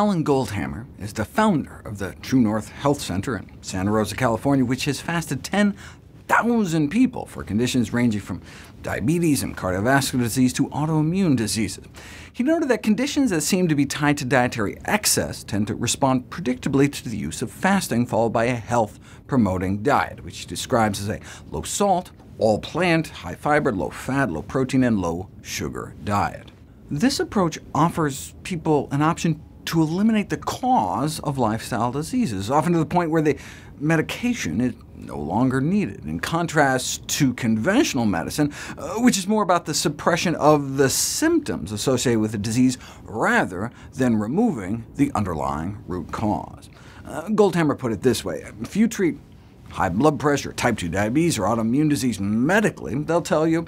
Alan Goldhammer is the founder of the True North Health Center in Santa Rosa, California, which has fasted 10,000 people for conditions ranging from diabetes and cardiovascular disease to autoimmune diseases. He noted that conditions that seem to be tied to dietary excess tend to respond predictably to the use of fasting, followed by a health-promoting diet, which he describes as a low-salt, all-plant, high-fiber, low-fat, low-protein, and low-sugar diet. This approach offers people an option to eliminate the cause of lifestyle diseases, often to the point where the medication is no longer needed, in contrast to conventional medicine, which is more about the suppression of the symptoms associated with the disease rather than removing the underlying root cause. Goldhammer put it this way: if you treat high blood pressure, type 2 diabetes, or autoimmune disease medically, they'll tell you,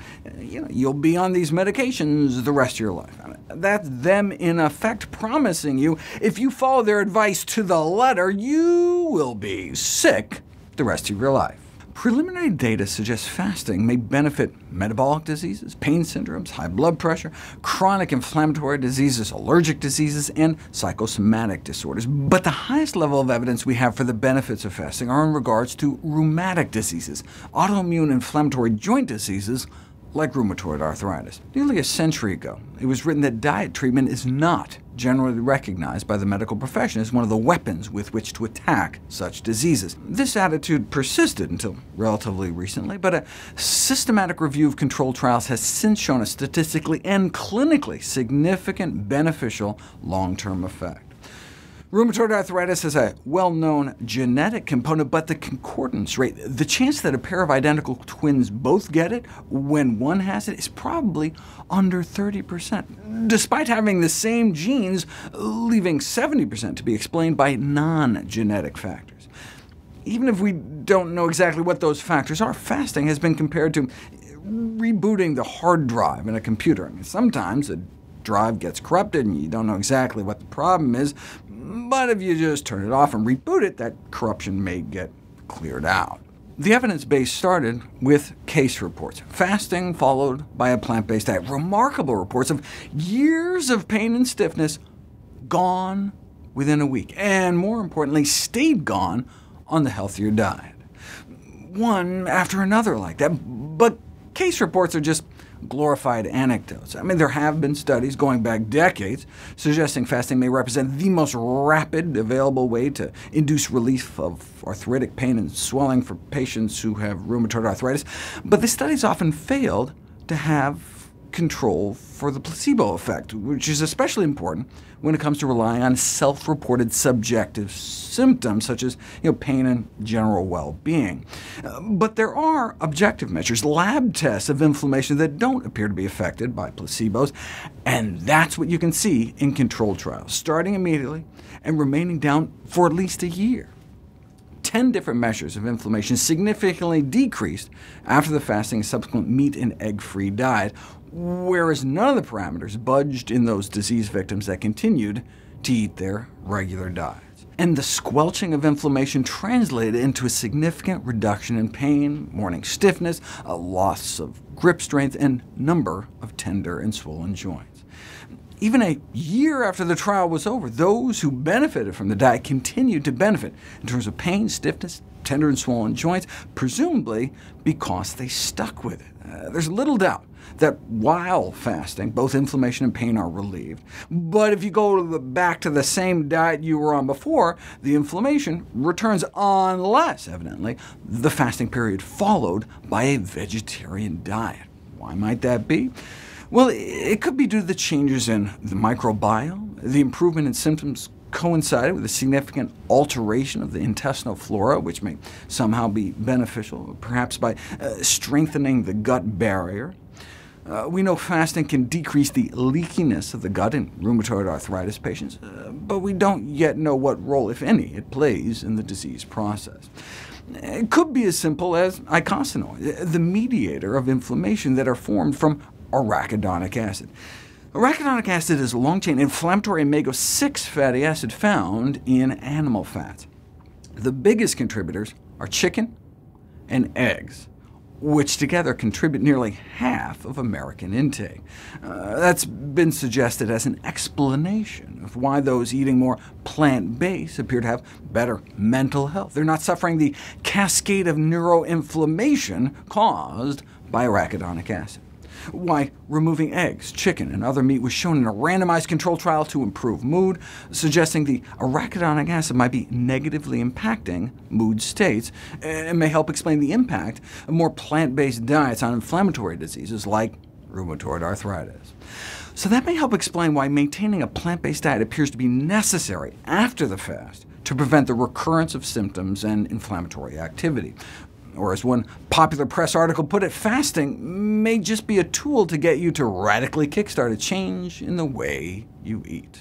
you'll be on these medications the rest of your life. That's them, in effect, promising you, if you follow their advice to the letter, you will be sick the rest of your life. Preliminary data suggests fasting may benefit metabolic diseases, pain syndromes, high blood pressure, chronic inflammatory diseases, allergic diseases, and psychosomatic disorders. But the highest level of evidence we have for the benefits of fasting are in regards to rheumatic diseases, autoimmune inflammatory joint diseases, like rheumatoid arthritis. Nearly a century ago, it was written that diet treatment is not generally recognized by the medical profession as one of the weapons with which to attack such diseases. This attitude persisted until relatively recently, but a systematic review of controlled trials has since shown a statistically and clinically significant beneficial long-term effect. Rheumatoid arthritis has a well-known genetic component, but the concordance rate, the chance that a pair of identical twins both get it when one has it, is probably under 30%, despite having the same genes, leaving 70% to be explained by non-genetic factors. Even if we don't know exactly what those factors are, fasting has been compared to rebooting the hard drive in a computer. Sometimes a drive gets corrupted, and you don't know exactly what the problem is, but if you just turn it off and reboot it, that corruption may get cleared out. The evidence base started with case reports, fasting followed by a plant-based diet, remarkable reports of years of pain and stiffness gone within a week, and more importantly, stayed gone on the healthier diet. One after another like that, but case reports are just glorified anecdotes. There have been studies going back decades suggesting fasting may represent the most rapid available way to induce relief of arthritic pain and swelling for patients who have rheumatoid arthritis, but the studies often failed to have control for the placebo effect, which is especially important when it comes to relying on self-reported subjective symptoms, such as pain and general well-being. But there are objective measures, lab tests of inflammation that don't appear to be affected by placebos, and that's what you can see in controlled trials, starting immediately and remaining down for at least a year. 10 different measures of inflammation significantly decreased after the fasting and subsequent meat and egg-free diet, whereas none of the parameters budged in those disease victims that continued to eat their regular diets. And the squelching of inflammation translated into a significant reduction in pain, morning stiffness, a loss of grip strength, and number of tender and swollen joints. Even a year after the trial was over, those who benefited from the diet continued to benefit in terms of pain, stiffness, tender and swollen joints, presumably because they stuck with it. There's little doubt that while fasting, both inflammation and pain are relieved. But if you go back to the same diet you were on before, the inflammation returns unless, evidently, the fasting period followed by a vegetarian diet. Why might that be? Well, it could be due to the changes in the microbiome. The improvement in symptoms coincided with a significant alteration of the intestinal flora, which may somehow be beneficial, perhaps by strengthening the gut barrier. We know fasting can decrease the leakiness of the gut in rheumatoid arthritis patients, but we don't yet know what role, if any, it plays in the disease process. It could be as simple as eicosanoids, the mediator of inflammation that are formed from arachidonic acid. Arachidonic acid is a long-chain inflammatory omega-6 fatty acid found in animal fats. The biggest contributors are chicken and eggs. which together contribute nearly half of American intake. That's been suggested as an explanation of why those eating more plant-based appear to have better mental health. They're not suffering the cascade of neuroinflammation caused by arachidonic acid. Why removing eggs, chicken, and other meat was shown in a randomized controlled trial to improve mood, suggesting the arachidonic acid might be negatively impacting mood states, and may help explain the impact of more plant-based diets on inflammatory diseases like rheumatoid arthritis. So that may help explain why maintaining a plant-based diet appears to be necessary after the fast to prevent the recurrence of symptoms and inflammatory activity. Or as one popular press article put it, fasting may just be a tool to get you to radically kickstart a change in the way you eat.